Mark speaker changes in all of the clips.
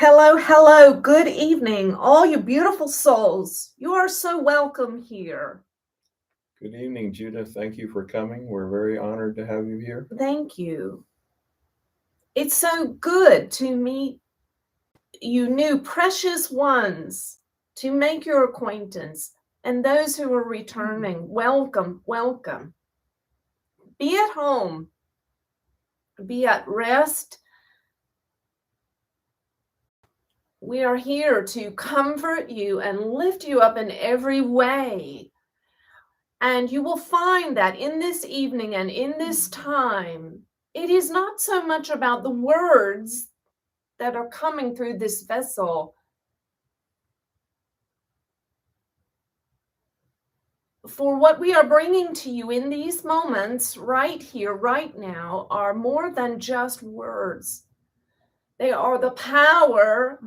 Speaker 1: Hello, hello, good evening, all you beautiful souls. You are so welcome here.
Speaker 2: Good evening, Judah. Thank you for coming. We're very honored to have you here.
Speaker 1: Thank you. It's so good to meet you new precious ones, to make your acquaintance, and those who are returning. Welcome, welcome. Be at home, be at rest. We are here to comfort you and lift you up in every way. And you will find that in this evening and in this time, it is not so much about the words that are coming through this vessel. For what we are bringing to you in these moments, right here, right now, are more than just words. They are the power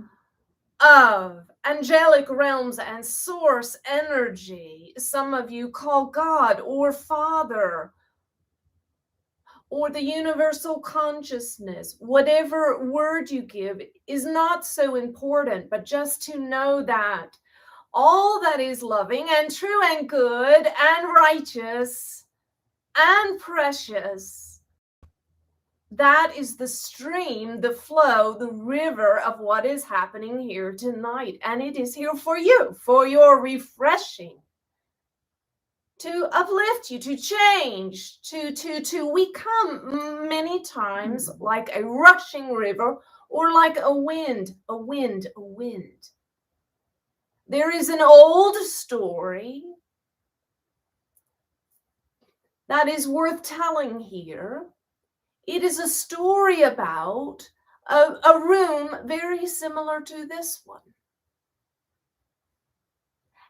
Speaker 1: of angelic realms and source energy. Some of you call God or Father or the universal consciousness. Whatever word you give is not so important, but just to know that all that is loving and true and good and righteous and precious, that is the stream, the flow, the river of what is happening here tonight. And it is here for you, for your refreshing, to uplift you, to change, we come many times like a rushing river or like a wind. There is an old story that is worth telling here. It is a story about a room very similar to this one.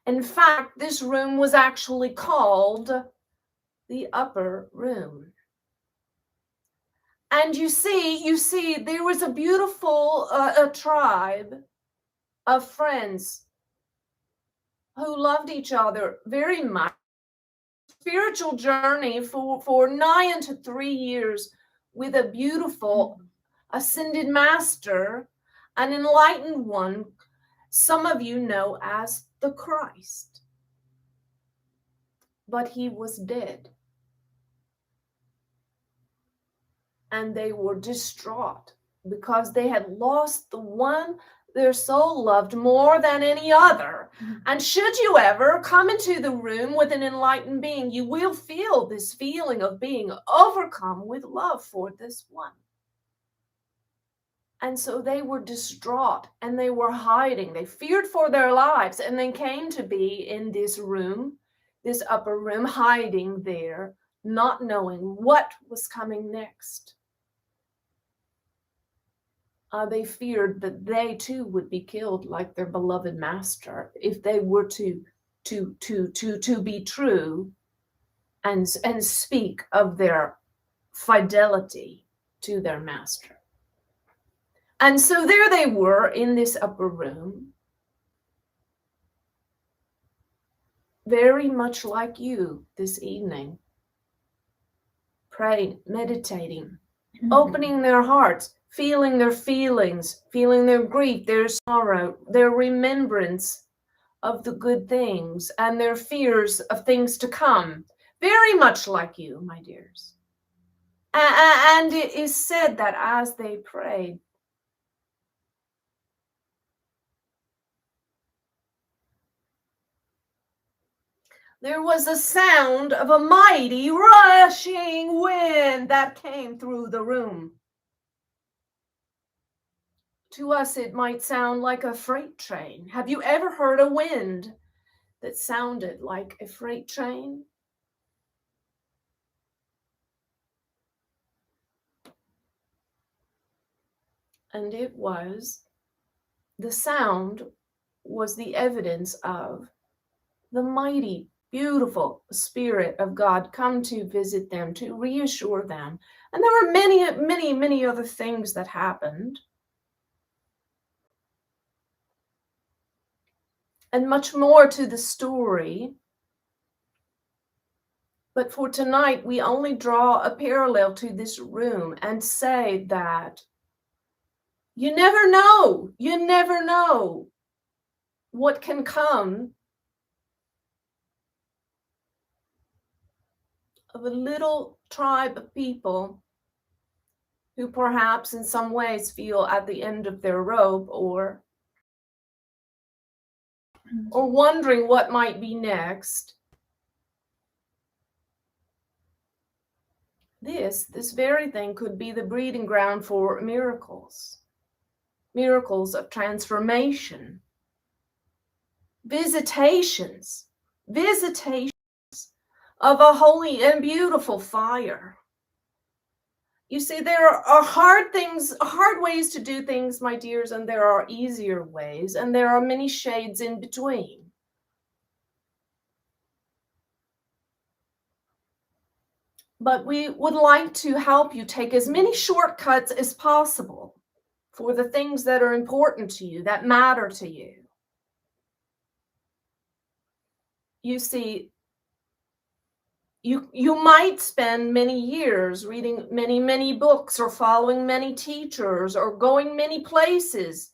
Speaker 1: In fact, this room was actually called the upper room. And you see, there was a beautiful a tribe of friends who loved each other very much. Spiritual journey for 9 to 3 years with a beautiful ascended master, an enlightened one, some of you know as the Christ. But he was dead. And they were distraught because they had lost the one their soul loved more than any other. And should you ever come into the room with an enlightened being, you will feel this feeling of being overcome with love for this one. And so they were distraught and they were hiding. They feared for their lives, and they came to be in this room, this upper room, hiding there, not knowing what was coming next. They feared that they too would be killed like their beloved master if they were to be true and speak of their fidelity to their master. And so there they were in this upper room, very much like you this evening, praying, meditating, opening their hearts, feeling their feelings, feeling their grief, their sorrow, their remembrance of the good things, and their fears of things to come. Very much like you, my dears. And it is said that as they prayed, there was a sound of a mighty rushing wind that came through the room. To us, it might sound like a freight train. Have you ever heard a wind that sounded like a freight train? And it was, the sound was the evidence of the mighty, beautiful Spirit of God come to visit them, to reassure them. And there were many other things that happened. And much more to the story. But for tonight, we only draw a parallel to this room and say that You never know. You never know what can come of a little tribe of people who perhaps in some ways feel at the end of their rope or wondering what might be next. This very thing could be the breeding ground for miracles of transformation, visitations of a holy and beautiful fire. You see, there are hard ways to do things, my dears, and there are easier ways, and there are many shades in between. But we would like to help you take as many shortcuts as possible for the things that are important to you, that matter to you. You see, you might spend many years reading many books or following many teachers or going many places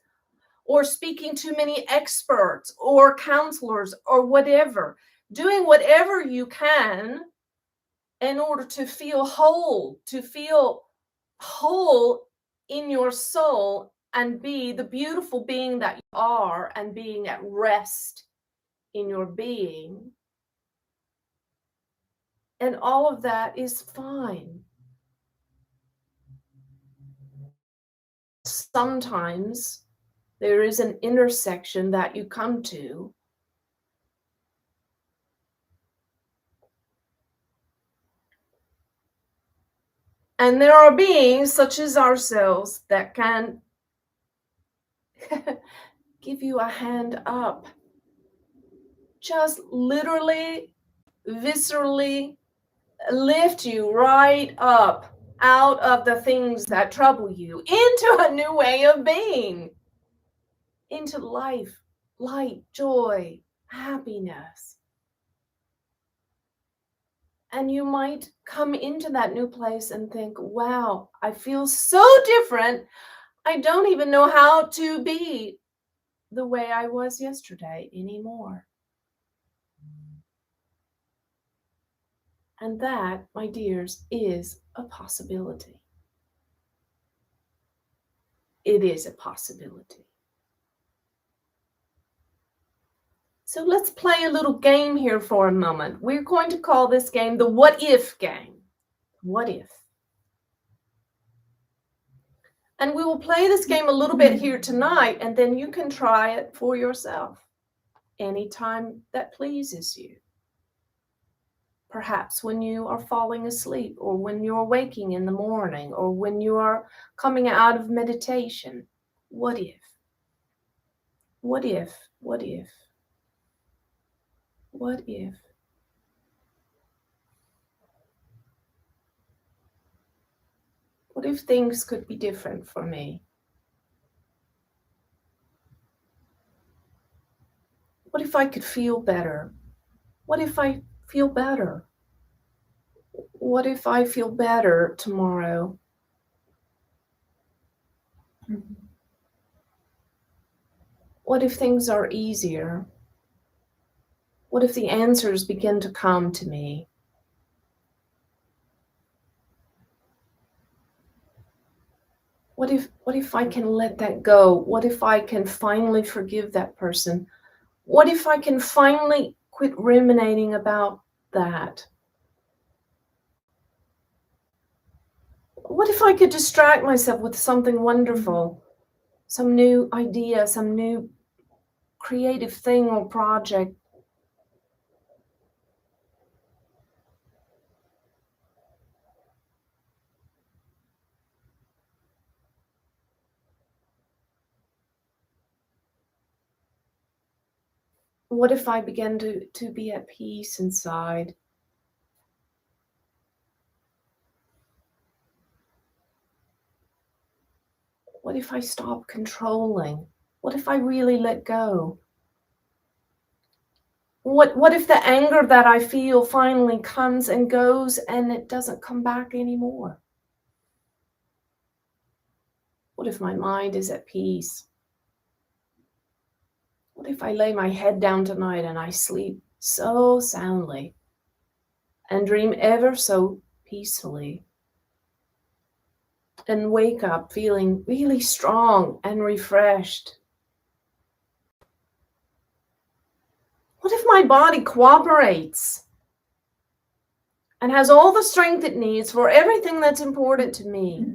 Speaker 1: or speaking to many experts or counselors or whatever, doing whatever you can in order to feel whole in your soul and be the beautiful being that you are and being at rest in your being. And all of that is fine. Sometimes there is an intersection that you come to and there are beings such as ourselves that can give you a hand up. Just literally, viscerally lift you right up out of the things that trouble you into a new way of being, into life, light, joy, happiness. And you might come into that new place and think, wow, I feel so different. I don't even know how to be the way I was yesterday anymore. And that, my dears, is a possibility. It is a possibility. So let's play a little game here for a moment. We're going to call this game the what if game. What if? And we will play this game a little bit here tonight, and then you can try it for yourself anytime that pleases you. Perhaps when you are falling asleep, or when you're waking in the morning, or when you are coming out of meditation. What if? What if? What if? What if? What if things could be different for me? What if I could feel better? What if I feel better? What if I feel better tomorrow? What if things are easier? What if the answers begin to come to me? What if I can let that go? What if I can finally forgive that person? What if I can finally quit ruminating about that? What if I could distract myself with something wonderful, some new idea, some new creative thing or project? What if I began to be at peace inside? What if I stop controlling? What if I really let go? What if the anger that I feel finally comes and goes and it doesn't come back anymore? What if my mind is at peace? What if I lay my head down tonight and I sleep so soundly and dream ever so peacefully and wake up feeling really strong and refreshed? What if my body cooperates and has all the strength it needs for everything that's important to me?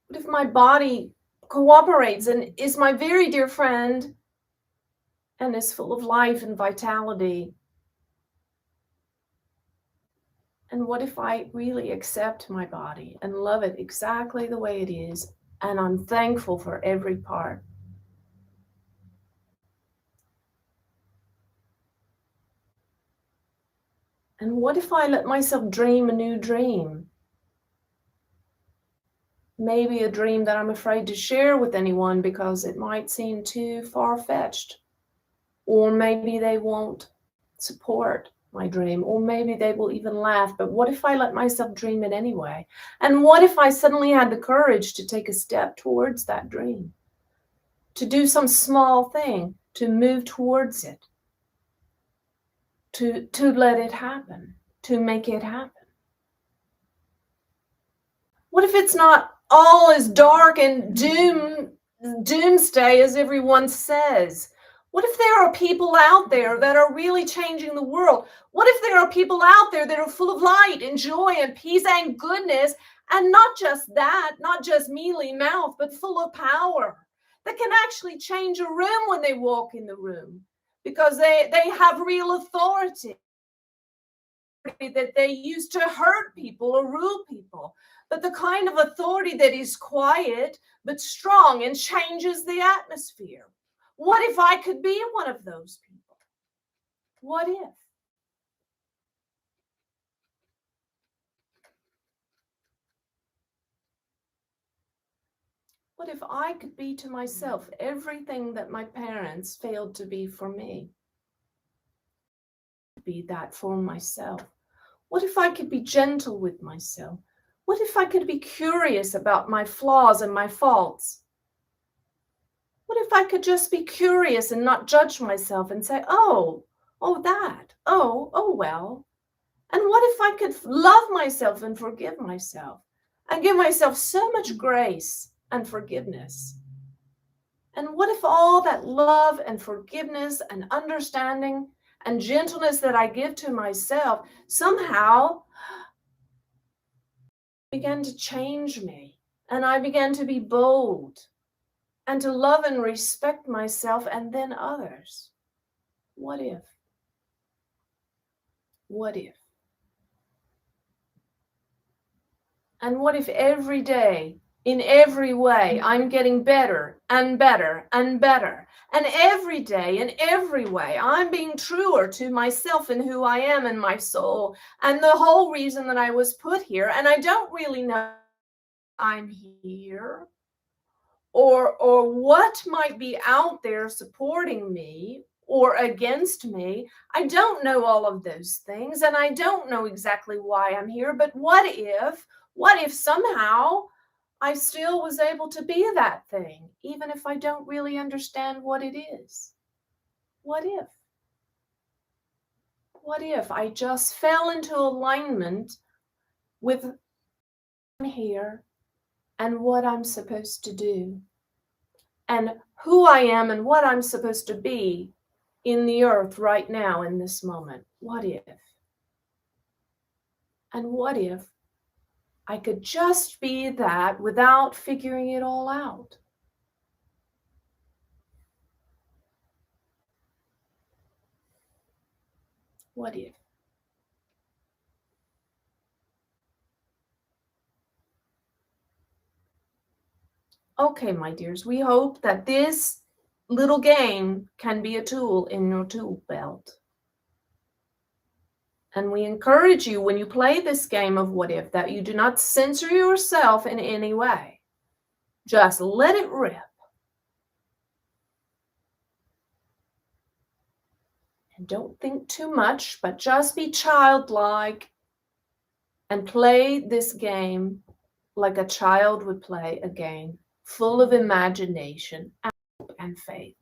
Speaker 1: What if my body cooperates and is my very dear friend and is full of life and vitality? And what if I really accept my body and love it exactly the way it is, and I'm thankful for every part? And what if I let myself dream a new dream? Maybe a dream that I'm afraid to share with anyone because it might seem too far-fetched. Or maybe they won't support my dream, or maybe they will even laugh. But what if I let myself dream it anyway? And what if I suddenly had the courage to take a step towards that dream, to do some small thing, to move towards it, to let it happen, to make it happen? What if it's not all as dark and doomsday as everyone says? What if there are people out there that are really changing the world? What if there are people out there that are full of light and joy and peace and goodness, and not just that, not just mealy mouth, but full of power, that can actually change a room when they walk in the room because they have real authority that they use to hurt people or rule people, but the kind of authority that is quiet but strong and changes the atmosphere? What if I could be one of those people? What if? What if I could be to myself everything that my parents failed to be for me? Be that for myself. What if I could be gentle with myself? What if I could be curious about my flaws and my faults? What if I could just be curious and not judge myself and say, oh, that, well. And what if I could love myself and forgive myself and give myself so much grace and forgiveness? And what if all that love and forgiveness and understanding and gentleness that I give to myself somehow began to change me, and I began to be bold and to love and respect myself and then others? What if? What if? And what if every day, in every way, I'm getting better and better and better? And every day, in every way, I'm being truer to myself and who I am and my soul and the whole reason that I was put here. And I don't really know I'm here or what might be out there supporting me or against me. I don't know all of those things, and I don't know exactly why I'm here. But what if somehow I still was able to be that thing, even if I don't really understand what it is? What if? What if I just fell into alignment with here and what I'm supposed to do and who I am and what I'm supposed to be in the earth right now in this moment? What if? And what if I could just be that without figuring it all out? What if? Okay, my dears, we hope that this little game can be a tool in your tool belt. And we encourage you, when you play this game of what if, that you do not censor yourself in any way. Just let it rip. And don't think too much, but just be childlike and play this game like a child would play a game full of imagination and faith.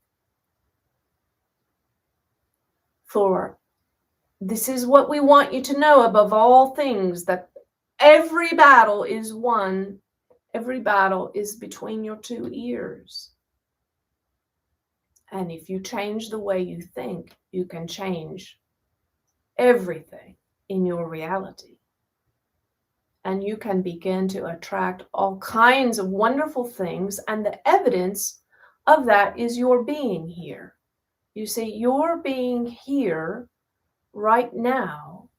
Speaker 1: For this is what we want you to know above all things, that every battle is won. Every battle is between your two ears. And if you change the way you think, you can change everything in your reality. And you can begin to attract all kinds of wonderful things. And the evidence of that is your being here. You see, your being here right now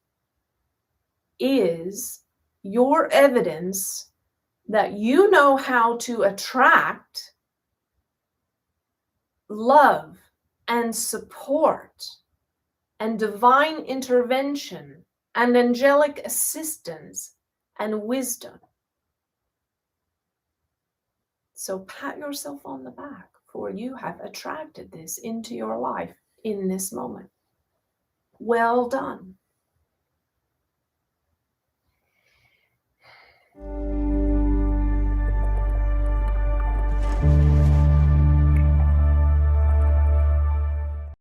Speaker 1: is your evidence that you know how to attract love and support and divine intervention and angelic assistance and wisdom. So pat yourself on the back, for you have attracted this into your life in this moment. Well done.